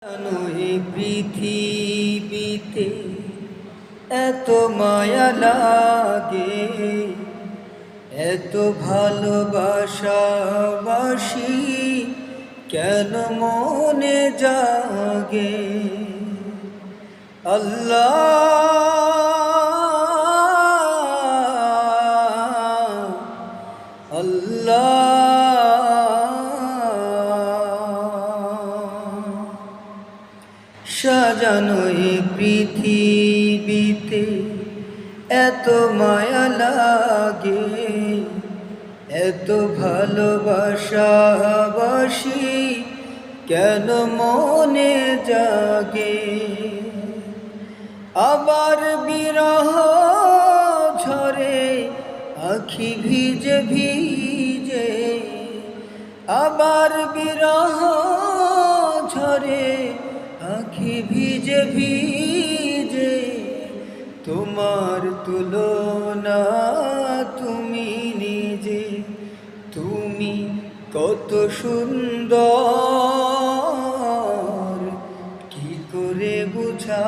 জানো এই পৃথিবীতে এত মায়া লাগে, এত ভালোবাসাবাসি কেন মনে জাগে। আল্লাহ আল্লাহ, সাজানো এই পৃথিবীতে এত মায়া লাগে, এত ভালোবাসাবাসি কেন মনে জাগে। আবার বিরহ ঝরে আখি ভিজে ভিজে, আবার বিরহ ঝরে আখি ভিজে ভিজে, তোমার তুলনা তুমি নিজে। তুমি কত সুন্দর, কি করে বুঝা